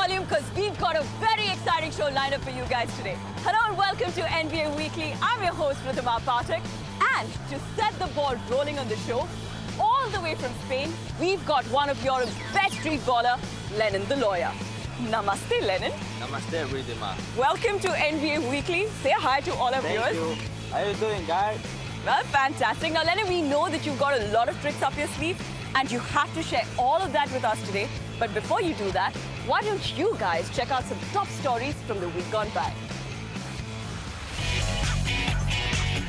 volume because we've got a very exciting show lined up for you guys today. Hello and welcome to NBA Weekly. I'm your host, Ridhima Pathak. And to set the ball rolling on the show, all the way from Spain, we've got one of Europe's best street baller, Lennon the lawyer. Namaste, Lennon. Namaste, Ridhima. Welcome to NBA Weekly. Say hi to all our viewers. Thank you. How are you doing, guys? Well, fantastic. Now, Lennon, we know that you've got a lot of tricks up your sleeve, and you have to share all of that with us today. But before you do that, why don't you guys check out some top stories from the week gone by?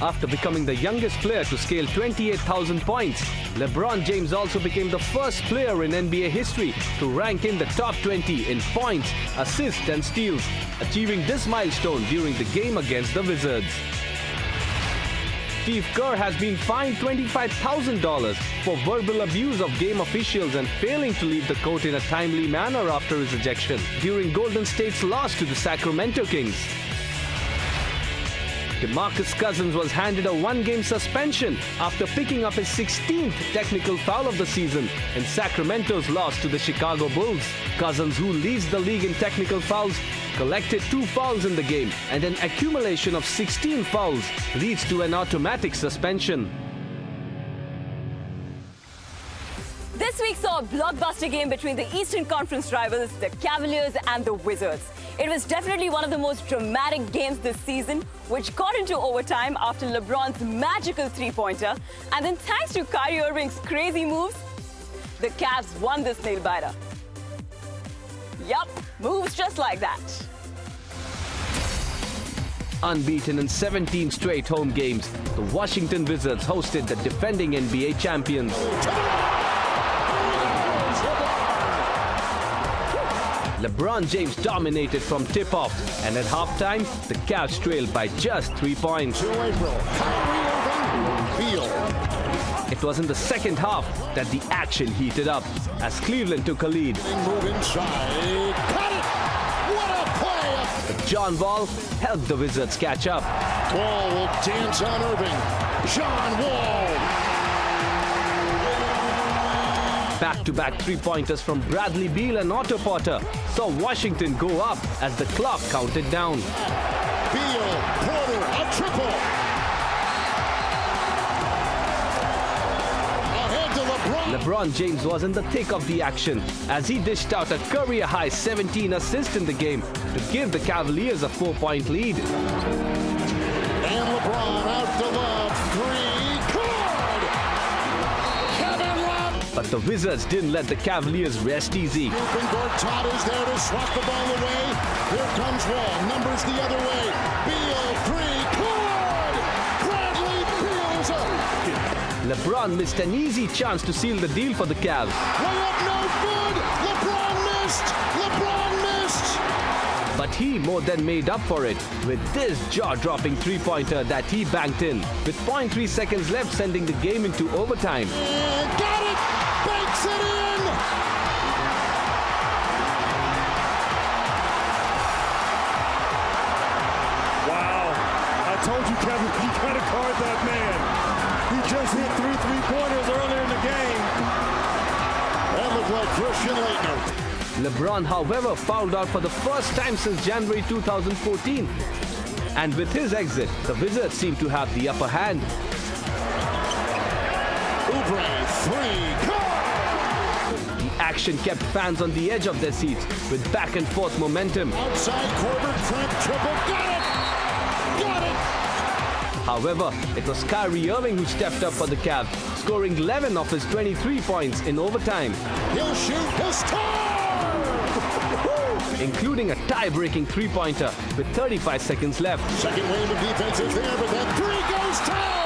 After becoming the youngest player to scale 28,000 points, LeBron James also became the first player in NBA history to rank in the top 20 in points, assists and steals, achieving this milestone during the game against the Wizards. Steve Kerr has been fined $25,000 for verbal abuse of game officials and failing to leave the court in a timely manner after his ejection during Golden State's loss to the Sacramento Kings. DeMarcus Cousins was handed a one-game suspension after picking up his 16th technical foul of the season in Sacramento's loss to the Chicago Bulls. Cousins, who leads the league in technical fouls, collected 2 fouls in the game, and an accumulation of 16 fouls leads to an automatic suspension. This week saw a blockbuster game between the Eastern Conference rivals, the Cavaliers and the Wizards. It was definitely one of the most dramatic games this season, which got into overtime after LeBron's magical three-pointer. And then thanks to Kyrie Irving's crazy moves, the Cavs won this nail-biter. Yup, moves just like that. Unbeaten in 17 straight home games, the Washington Wizards hosted the defending NBA champions. LeBron James dominated from tip-off, and at halftime, the Cavs trailed by just 3 points. It was in the second half that the action heated up as Cleveland took a lead. Move inside. Cut it! What a play! But John Wall helped the Wizards catch up. Wall will dance on Irving. John Wall. Back-to-back three-pointers from Bradley Beal and Otto Porter saw Washington go up as the clock counted down. Beal, Porter, a triple. Ahead to LeBron. LeBron James was in the thick of the action as he dished out a career-high 17 assists in the game to give the Cavaliers a 4-point lead. And LeBron out to love. 3. But the Wizards didn't let the Cavaliers rest easy. Todd is there to swat the ball away. Here comes Wall. Numbers the other way. Beal, 3. Good! Bradley Beal's up. LeBron missed an easy chance to seal the deal for the Cavs. Layup no good. LeBron missed. LeBron missed. But he more than made up for it with this jaw-dropping three-pointer that he banked in, with 0.3 seconds left, sending the game into overtime. And got it! Banks it in! Wow. I told you, Kevin, you got to guard that man. He just hit 3 3-pointers earlier in the game. That looked like Christian Laettner. LeBron, however, fouled out for the first time since January 2014. And with his exit, the Wizards seem to have the upper hand. Oubre, 3. The action kept fans on the edge of their seats with back-and-forth momentum. Outside Corbett, Trent, triple. Got it! Got it! However, it was Kyrie Irving who stepped up for the Cavs, scoring 11 of his 23 points in overtime. He'll shoot, he'll score! Including a tie-breaking three-pointer with 35 seconds left. Second wave of defense is there, but that 3 goes down!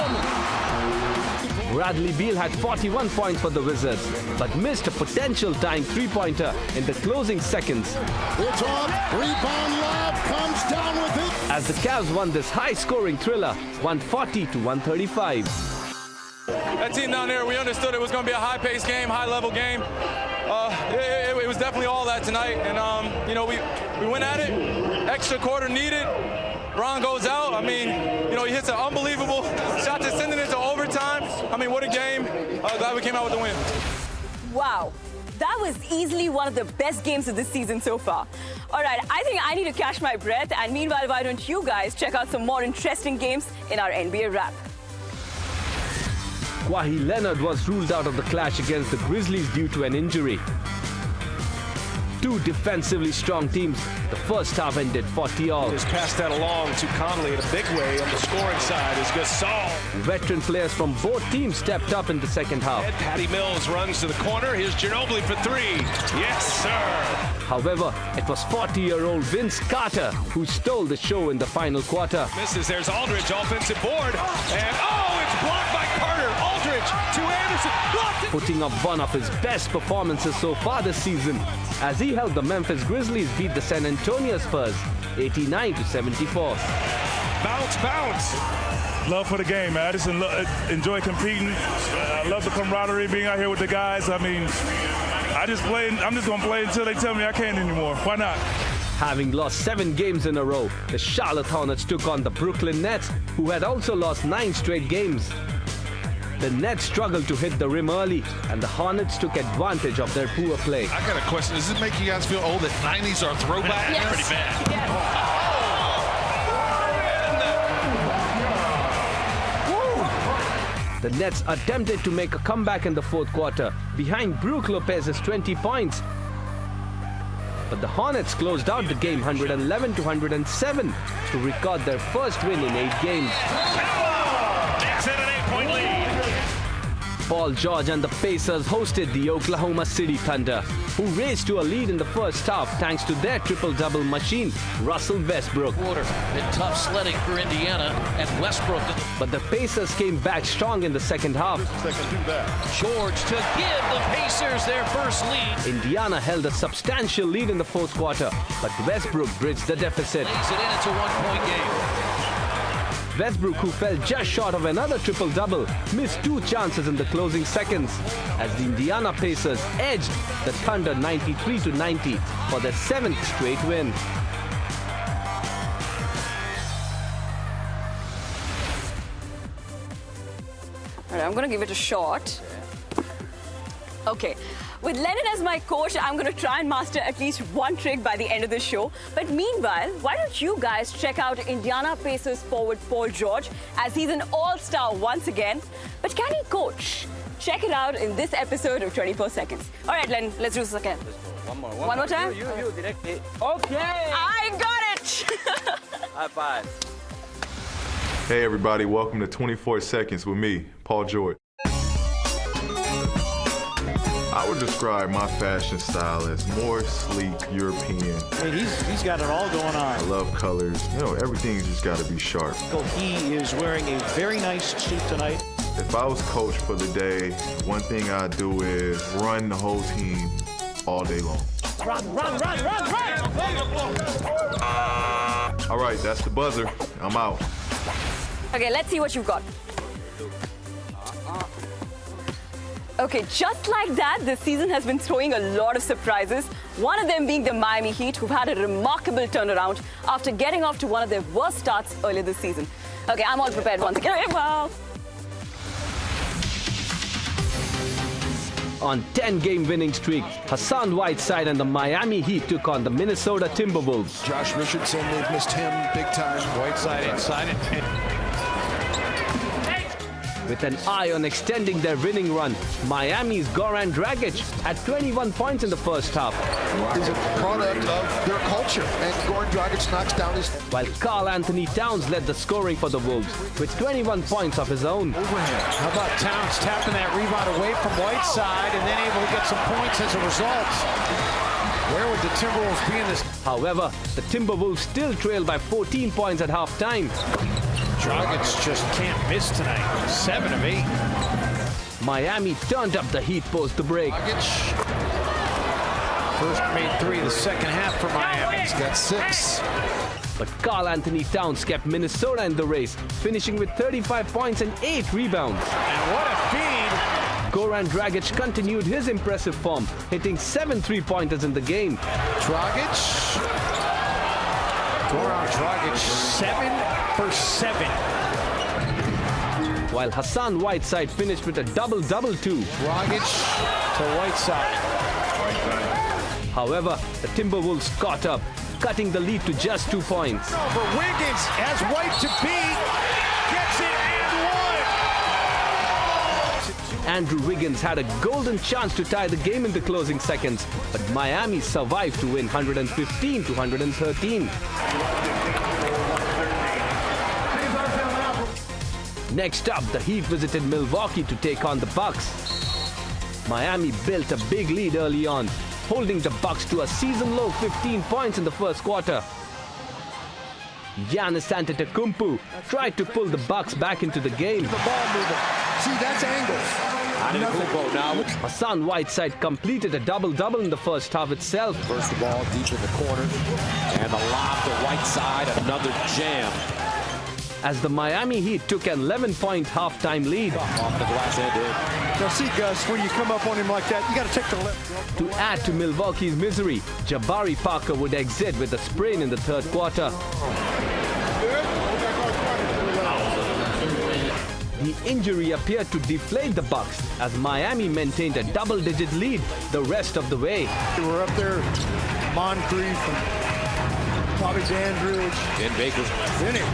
Bradley Beal had 41 points for the Wizards, but missed a potential tying three-pointer in the closing seconds. It's off, rebound Love comes down with it. As the Cavs won this high-scoring thriller, 140 to 135. That team down there, we understood it was going to be a high-paced game, high-level game. It was definitely all that tonight, and you know, we went at it. Extra quarter needed. Ron goes out. I mean, you know, he hits an unbelievable shot to send it into overtime. I mean, what a game. Glad we came out with the win. Wow. that was easily one of the best games of the season so far. All right, I think I need to catch my breath. And meanwhile, why don't you guys check out some more interesting games in our NBA wrap? Kawhi Leonard was ruled out of the clash against the Grizzlies due to an injury. Two defensively strong teams. The first half ended 40-all. Just passed that along to Conley in a big way on the scoring side is Gasol. Veteran players from both teams stepped up in the second half. And Patty Mills runs to the corner. Here's Ginobili for three. Yes, sir. However, it was 40-year-old Vince Carter who stole the show in the final quarter. Misses. There's Aldridge, offensive board. And, it's blocked by Carter. Aldridge to Anderson. Blocked it. Putting up one of his best performances so far this season, as he helped the Memphis Grizzlies beat the San Antonio Spurs 89-74. Bounce. Love for the game, man. I just enjoy competing. I love the camaraderie, being out here with the guys. I mean, I'm just going to play until they tell me I can't anymore. Why not? Having lost 7 games in a row, the Charlotte Hornets took on the Brooklyn Nets, who had also lost 9 straight games. The Nets struggled to hit the rim early, and the Hornets took advantage of their poor play. I got a question. Does this make you guys feel old that 90s are throwback? Yes. Pretty bad. The Nets attempted to make a comeback in the fourth quarter, behind Brook Lopez's 20 points. But the Hornets closed out the game 111-107 to record their first win in 8 games. Nets at an 8-point lead. Paul George and the Pacers hosted the Oklahoma City Thunder, who raced to a lead in the first half thanks to their triple-double machine, Russell Westbrook. Quarter and tough sledding for Indiana and Westbrook. But the Pacers came back strong in the second half. George to give the Pacers their first lead. Indiana held a substantial lead in the fourth quarter, but Westbrook bridged the deficit. Lays it in, it's a one-point game. Westbrook, who fell just short of another triple-double, missed 2 chances in the closing seconds as the Indiana Pacers edged the Thunder 93-90 for their 7th straight win. All right, I'm going to give it a shot. Okay. With Leonard as my coach, I'm going to try and master at least one trick by the end of the show. But meanwhile, why don't you guys check out Indiana Pacers forward Paul George, as he's an all-star once again. But can he coach? Check it out in this episode of 24 Seconds. All right, Len, let's do this again. One more time? You directly. Okay. I got it! High five. Hey everybody, welcome to 24 Seconds with me, Paul George. I would describe my fashion style as more sleek, European. I mean, he's got it all going on. I love colors. You know, everything's just got to be sharp. He is wearing a very nice suit tonight. If I was coach for the day, one thing I'd do is run the whole team all day long. Run! All right, that's the buzzer. I'm out. Okay, let's see what you've got. Okay, just like that, this season has been throwing a lot of surprises. One of them being the Miami Heat, who've had a remarkable turnaround after getting off to one of their worst starts earlier this season. Okay, I'm all prepared once again. Okay, well. On 10-game winning streak, Hassan Whiteside and the Miami Heat took on the Minnesota Timberwolves. Josh Richardson, they've missed him big time. Whiteside inside it. With an eye on extending their winning run, Miami's Goran Dragic had 21 points in the first half. He's a product of their culture, and Goran Dragic knocks down his... While Karl Anthony Towns led the scoring for the Wolves with 21 points of his own. Overhand. How about Towns tapping that rebound away from Whiteside and then able to get some points as a result? Where would the Timberwolves be in this? However, the Timberwolves still trail by 14 points at halftime. Dragic just can't miss tonight. 7 of 8. Miami turned up the heat post the break. First made 3 the second half for Miami. He's got 6. But Karl Anthony Towns kept Minnesota in the race, finishing with 35 points and 8 rebounds. And what a feed! Goran Dragic continued his impressive form, hitting 7 3-pointers in the game. Goran Dragic, 7 for 7. While Hassan Whiteside finished with a double-double too. Dragic to Whiteside. However, the Timberwolves caught up, cutting the lead to just 2 points. For Wiggins has White to beat, gets it and one. Andrew Wiggins had a golden chance to tie the game in the closing seconds, but Miami survived to win 115-113. Next up, the Heat visited Milwaukee to take on the Bucks. Miami built a big lead early on, holding the Bucks to a season-low 15 points in the first quarter. Giannis Antetokounmpo tried to pull the Bucks back into the game. The ball movement. See, that's angles. Antetokounmpo now. Hassan Whiteside completed a double-double in the first half itself. First of all, deep in the corner. And the lob to Whiteside, another jam. As the Miami Heat took an 11-point halftime lead. Off the glass end in. Now see, Gus, when you come up on him like that, you got to take the left. To add to Milwaukee's misery, Jabari Parker would exit with a sprain in the third quarter. The injury appeared to deflate the Bucks as Miami maintained a double-digit lead the rest of the way. We were up there, Moncrief, and probably Dandridge. Ben Baker's in it.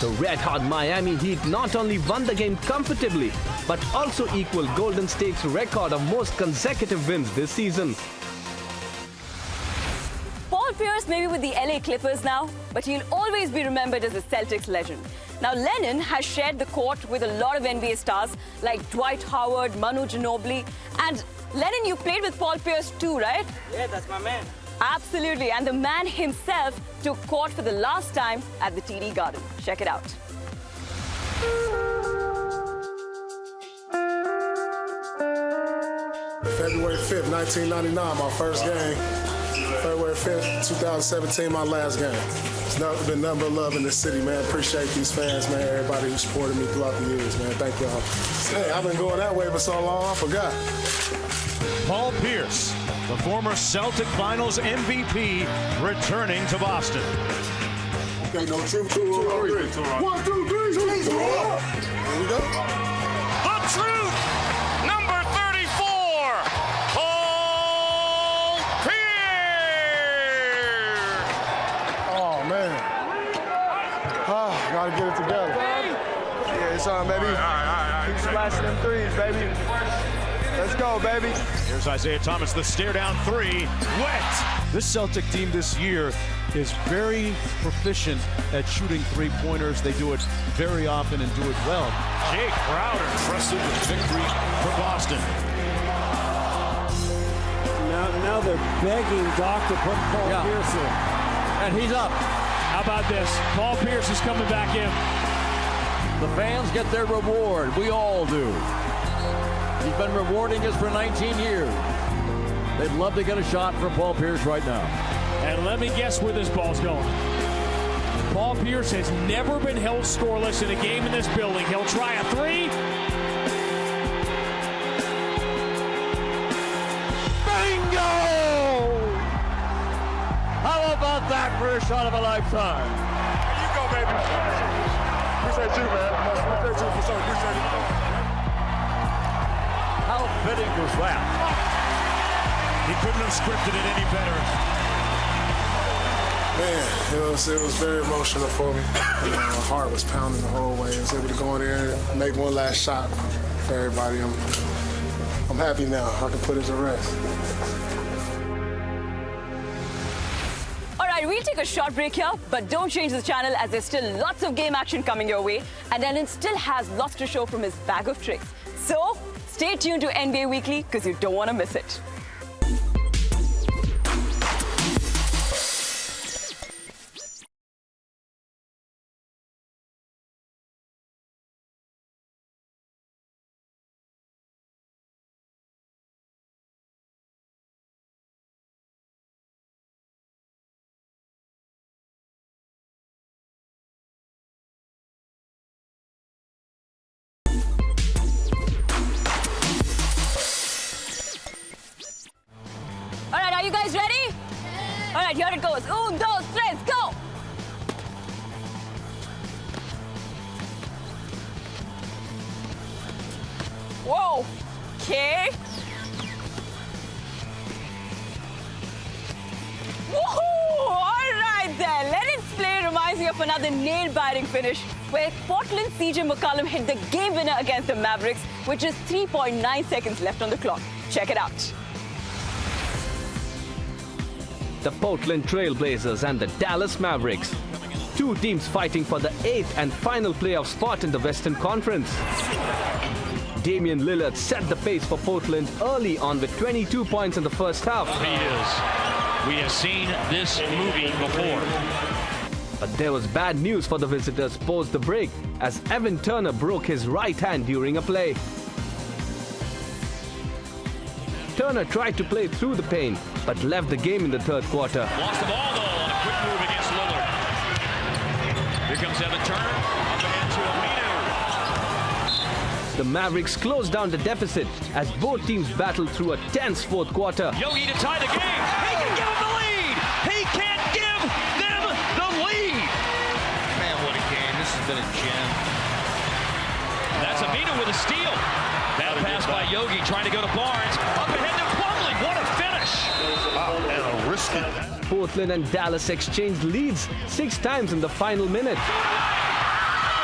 The red-hot Miami Heat not only won the game comfortably, but also equaled Golden State's record of most consecutive wins this season. Paul Pierce may be with the LA Clippers now, but he'll always be remembered as a Celtics legend. Now, Lennon has shared the court with a lot of NBA stars like Dwight Howard, Manu Ginobili, and Lennon, you played with Paul Pierce too, right? Yeah, that's my man. Absolutely, and the man himself took court for the last time at the TD Garden. Check it out. February 5th, 1999, my first game. February 5th, 2017, my last game. It's been nothing but love in this city, man. Appreciate these fans, man. Everybody who supported me throughout the years, man. Thank y'all. Hey, I've been going that way for so long, I forgot. Paul Pierce, the former Celtic Finals MVP, returning to Boston. Okay, no truth. 2 on 3. 1, 2, 3. Here we go. The truth, number 34, Paul Pierce. Oh, man. Gotta get it together. Yeah, it's on, baby. All right. Keep splashing them threes, baby. Let's go, baby. Here's Isaiah Thomas, the stare down three. Wet. This Celtic team this year is very proficient at shooting three-pointers. They do it very often and do it well. Jake Crowder trusted with victory for Boston. Now they're begging Doc to put Paul Pierce in. And he's up. How about this? Paul Pierce is coming back in. The fans get their reward. We all do. He's been rewarding us for 19 years. They'd love to get a shot from Paul Pierce right now. And let me guess where this ball's going. Paul Pierce has never been held scoreless in a game in this building. He'll try a three. Bingo! How about that for a shot of a lifetime? There you go, baby. Appreciate you, man. Appreciate you for something. Appreciate you. How fitting was that? He couldn't have scripted it any better. Man, it was very emotional for me. My heart was pounding the whole way. I was able to go in there and make one last shot for everybody. I'm happy now. I can put it to rest. All right, we'll take a short break here, but don't change the channel as there's still lots of game action coming your way, and Lennon still has lots to show from his bag of tricks. So stay tuned to NBA Weekly because you don't want to miss it. Are you guys ready? All right, here it goes. 1, 2, 3, go! Whoa. Okay. courtesy of another nail-biting finish where Portland's CJ McCollum hit the game winner against the Mavericks with just 3.9 seconds left on the clock. Check it out. The Portland Trail Blazers and the Dallas Mavericks. Two teams fighting for the 8th and final playoff spot in the Western Conference. Damian Lillard set the pace for Portland early on with 22 points in the first half. He is. We have seen this movie before. But there was bad news for the visitors post the break as Evan Turner broke his right hand during a play. Turner tried to play through the pain, but left the game in the third quarter. Lost the ball, though, on a quick move against Lillard. Here comes Evan Turner, up ahead to Aminu. The Mavericks closed down the deficit as both teams battled through a tense fourth quarter. Yogi to tie the game. He can give them the lead. He can't give them the lead. Man, what a game. This has been a gem. That's Aminu with a steal. Bad pass by Yogi, trying to go to Barnes. Up ahead to Plumlee. What a finish. Wow, and a risky. Portland and Dallas exchanged leads 6 times in the final minute.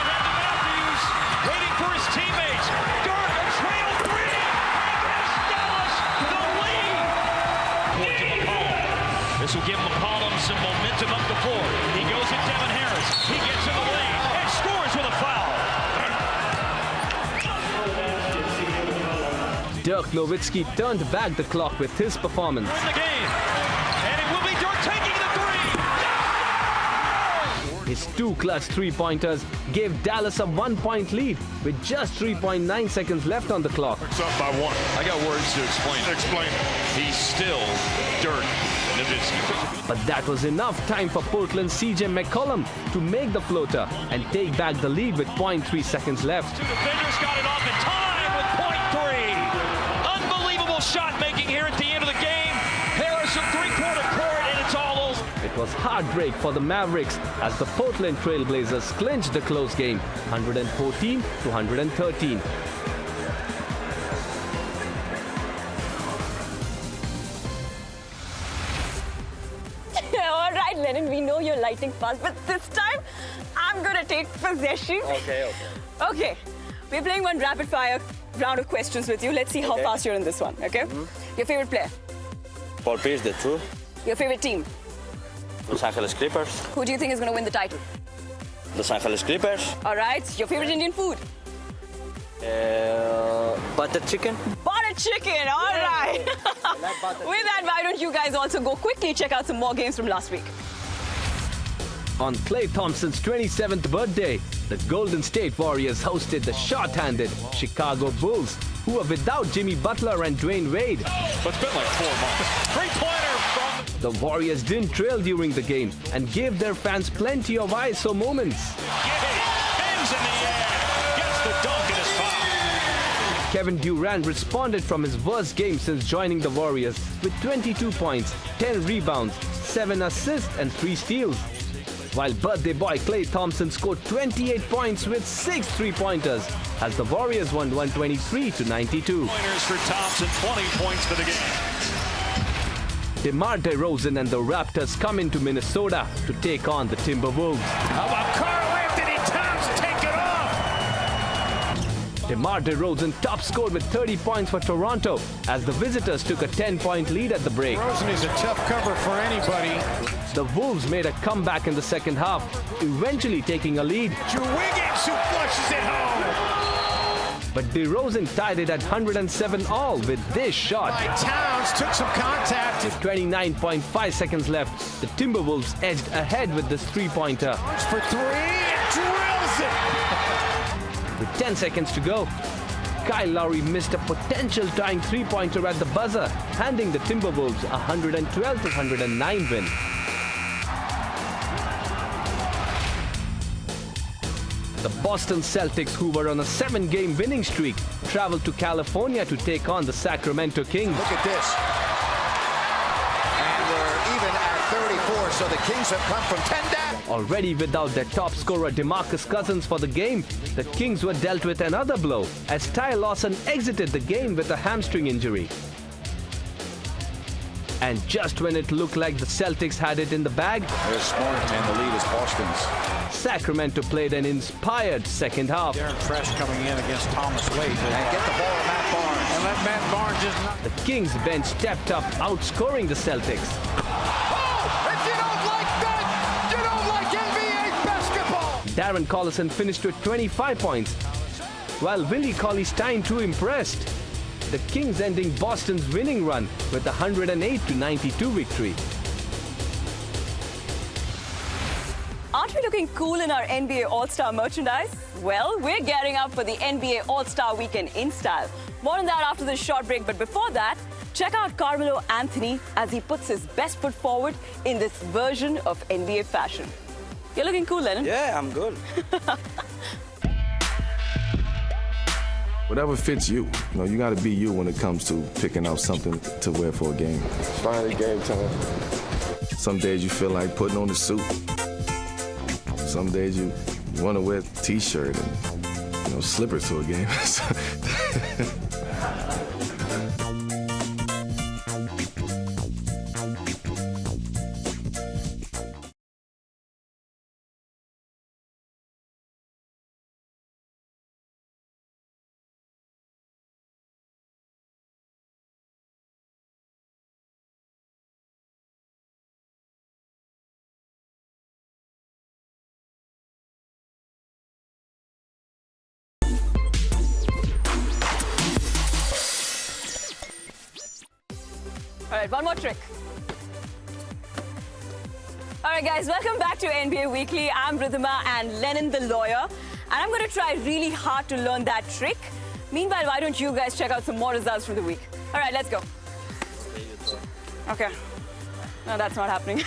Matthews waiting for his teammates. Dirk, a trail 3. He gives Dallas the lead. Point to McCollum. This will give McCollum some momentum up the floor. He goes at Devin Harris. He gets in the lead and scores with a foul. Dirk Nowitzki turned back the clock with his performance. Win the game. And it will be Dirk taking the 3. His 2 clutch three-pointers gave Dallas a 1-point lead with just 3.9 seconds left on the clock. It's up by 1. I got words to explain. Explain it. He's still Dirk Nowitzki. But that was enough time for Portland's CJ McCollum to make the floater and take back the lead with 0.3 seconds left. Two defenders got it off in time with 0.3. Unbelievable shot making here at the end of the game. Harris from three-quarter court and it's all over. It was heartbreak for the Mavericks as the Portland Trail Blazers clinched the close game, 114 to 113. All right, Lennon, we know you're lightning fast, but this time I'm going to take possession. Okay. Okay, we're playing one rapid-fire round of questions with you. Let's see how fast you're in this one, okay? Your favorite player? Paul Pierce, the two. Your favorite team? Los Angeles Clippers. Who do you think is going to win the title? Los Angeles Clippers. All right, your favorite Indian food? Butter chicken. Butter chicken, all right. With that, why don't you guys also go quickly check out some more games from last week? On Klay Thompson's 27th birthday, the Golden State Warriors hosted the short-handed Chicago Bulls, who were without Jimmy Butler and Dwayne Wade. But it's been like 4 months. Three-pointer from... The Warriors didn't trail during the game and gave their fans plenty of ISO moments. Spins in the air. Gets the dunk and is fouled. Kevin Durant responded from his worst game since joining the Warriors with 22 points, 10 rebounds, 7 assists and 3 steals. While birthday boy Klay Thompson scored 28 points with 6 three-pointers as the Warriors won 123 to 92. Pointers for Thompson, 20 points for the game. DeMar DeRozan and the Raptors come into Minnesota to take on the Timberwolves. How about Karl Anthony Towns take it off? DeMar DeRozan top scored with 30 points for Toronto as the visitors took a 10-point lead at the break. DeRozan is a tough cover for anybody. The Wolves made a comeback in the second half, eventually taking a lead. Drew Wiggins who flushes it home. But DeRozan tied it at 107 all with this shot. Towns took some contact. With 29.5 seconds left, the Timberwolves edged ahead with this three-pointer. For 3, drills it. With 10 seconds to go, Kyle Lowry missed a potential tying three-pointer at the buzzer, handing the Timberwolves a 112-109 win. The Boston Celtics, who were on a 7-game winning streak, traveled to California to take on the Sacramento Kings. Look at this. And we're even at 34, so the Kings have come from 10 down. Already without their top scorer DeMarcus Cousins for the game, the Kings were dealt with another blow as Ty Lawson exited the game with a hamstring injury. And just when it looked like the Celtics had it in the bag, there's Smart, and the lead is Boston's. Sacramento played an inspired second half. Darren Fresh coming in against Thomas Wade. And get the ball to Matt Barnes. And let Matt Barnes just not... The Kings bench stepped up, outscoring the Celtics. Oh! If you don't like that, you don't like NBA basketball! Darren Collison finished with 25 points, while Willie Cauley-Stein too impressed. The Kings ending Boston's winning run with a 108-92 victory. Aren't we looking cool in our NBA All-Star merchandise? Well, we're gearing up for the NBA All-Star Weekend in style. More on that after this short break, but before that, check out Carmelo Anthony as he puts his best foot forward in this version of NBA fashion. You're looking cool, Lennon. Yeah, I'm good. Whatever fits you. You know, you got to be you when it comes to picking out something to wear for a game. Finally game time. Some days you feel like putting on a suit. Some days you want to wear a t-shirt and, slippers to a game. All right, one more trick. All right, guys, welcome back to NBA Weekly. I'm Ridhima and Lennon the lawyer, and I'm going to try really hard to learn that trick. Meanwhile, why don't you guys check out some more results from the week? All right, let's go. Okay. No, that's not happening.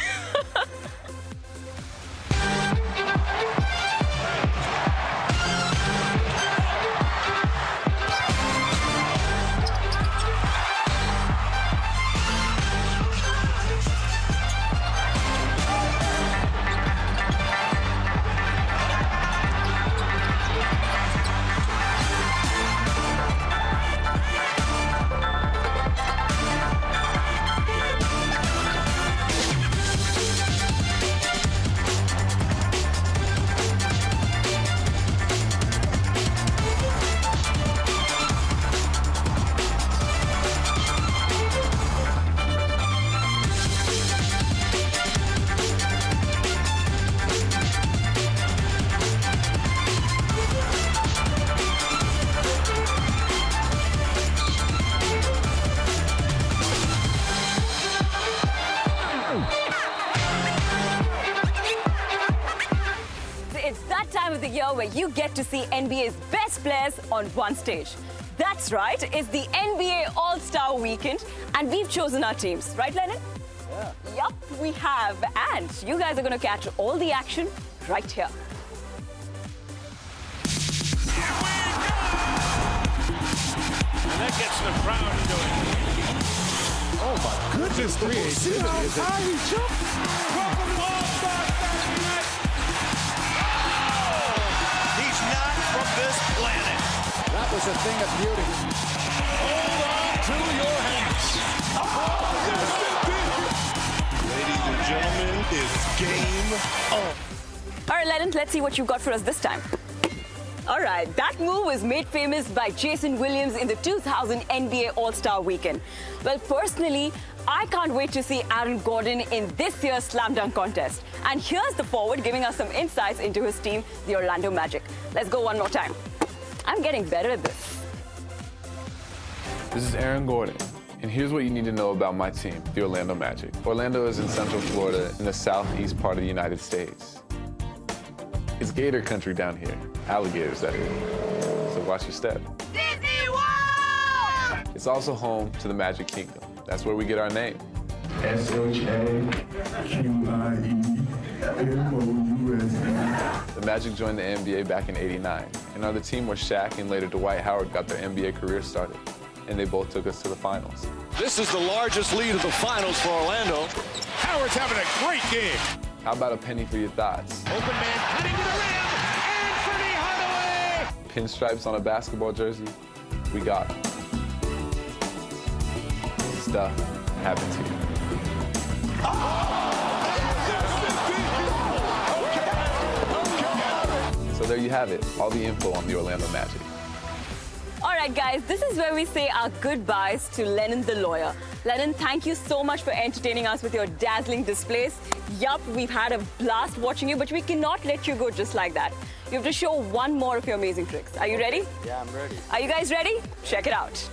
Of the year where you get to see NBA's best players on one stage. That's right, it's the NBA All-Star Weekend, and we've chosen our teams. Right, Lennon? Yeah. Yup, we have. And you guys are going to catch all the action right here. And that gets the crowd into it. Oh, my goodness. See how high he jumped? Welcome to All-Star Saturday night. From this planet. That was a thing of beauty. Hold on to your hats. Ladies and gentlemen, it's game on. All right, Lennon, let's see what you've got for us this time. All right, that move was made famous by Jason Williams in the 2000 NBA All-Star Weekend. Well, personally, I can't wait to see Aaron Gordon in this year's Slam Dunk contest. And here's the forward giving us some insights into his team, the Orlando Magic. Let's go one more time. I'm getting better at this. This is Aaron Gordon, and here's what you need to know about my team, the Orlando Magic. Orlando is in Central Florida in the southeast part of the United States. It's gator country down here. Alligators, that is. So watch your step. Disney World! It's also home to the Magic Kingdom. That's where we get our name. The Magic joined the NBA back in '89 and are the team where Shaq and later Dwight Howard got their NBA career started. And they both took us to the finals. This is the largest lead of the finals for Orlando. Howard's having a great game. How about a penny for your thoughts? Open man cutting to the rim. Anthony Hardaway. Pinstripes on a basketball jersey? We got it. Stuff happens here. So there you have it, all the info on the Orlando Magic. All right, guys, this is where we say our goodbyes to Lennon the lawyer. Lennon, thank you so much for entertaining us with your dazzling displays. Yup, we've had a blast watching you, but we cannot let you go just like that. You have to show one more of your amazing tricks. Are you ready? Yeah, I'm ready. Are you guys ready? Check it out.